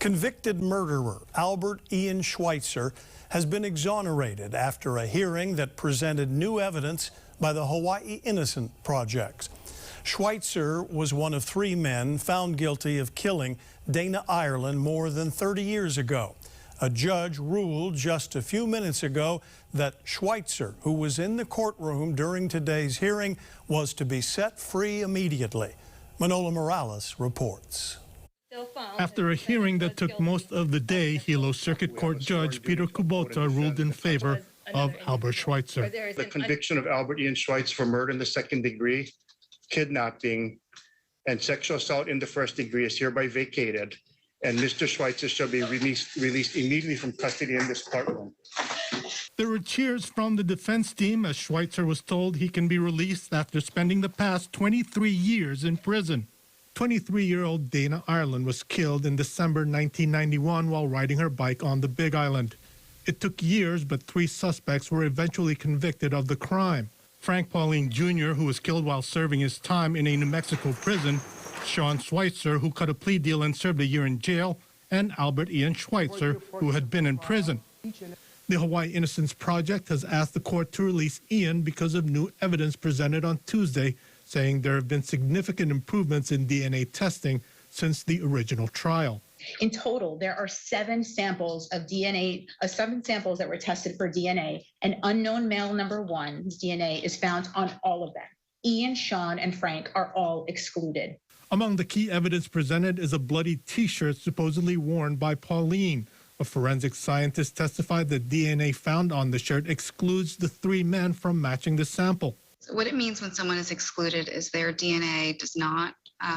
Convicted murderer Albert Ian Schweitzer has been exonerated after a hearing that presented new evidence by the Hawaii Innocent Project. Schweitzer was one of 3 men found guilty of killing Dana Ireland more than 30 years ago. A judge ruled just a few minutes ago that Schweitzer, who was in the courtroom during today's hearing, was to be set free immediately. Manola Morales reports. After a hearing that took most of the day, Hilo Circuit Court Judge Peter Kubota ruled in favor of Albert Schweitzer. The conviction of Albert Ian Schweitzer for murder in the 2nd degree, kidnapping, and sexual assault in the 1st degree is hereby vacated, and Mr. Schweitzer shall be released immediately from custody in this courtroom. There were cheers from the defense team as Schweitzer was told he can be released after spending the past 23 years in prison. 23-year-old Dana Ireland was killed in December 1991 while riding her bike on the Big Island. It took years, but 3 suspects were eventually convicted of the crime. Frank Pauline Jr., who was killed while serving his time in a New Mexico prison, Sean Schweitzer, who cut a plea deal and served a year in jail, and Albert Ian Schweitzer, who had been in prison. The Hawaii Innocence Project has asked the court to release Ian because of new evidence presented on Tuesday, saying there have been significant improvements in DNA testing since the original trial. In total, there are 7 samples of DNA, 7 samples that were tested for DNA, and unknown male number 1's DNA is found on all of them. Ian, Sean, and Frank are all excluded. Among the key evidence presented is a bloody T-shirt supposedly worn by Pauline. A forensic scientist testified that DNA found on the shirt excludes the 3 men from matching the sample. So what it means when someone is excluded is their DNA does not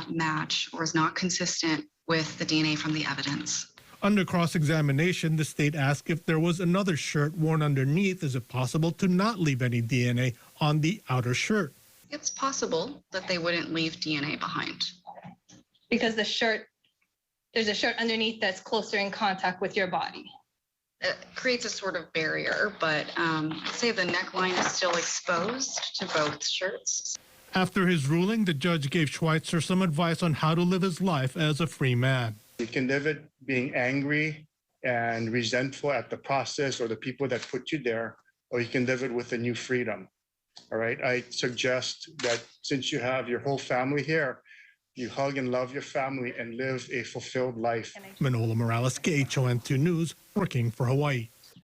match or is not consistent with the DNA from the evidence. Under cross-examination, the state asked if there was another shirt worn underneath. Is it possible to not leave any DNA on the outer shirt? It's possible that they wouldn't leave DNA behind. Because there's a shirt underneath that's closer in contact with your body. It creates a sort of barrier, but I'd say the neckline is still exposed to both shirts. After his ruling, the judge gave Schweitzer some advice on how to live his life as a free man. You can live it being angry and resentful at the process or the people that put you there, or you can live it with a new freedom. All right, I suggest that since you have your whole family here, you hug and love your family and live a fulfilled life. Manola Morales, KHON2 News, working for Hawaii.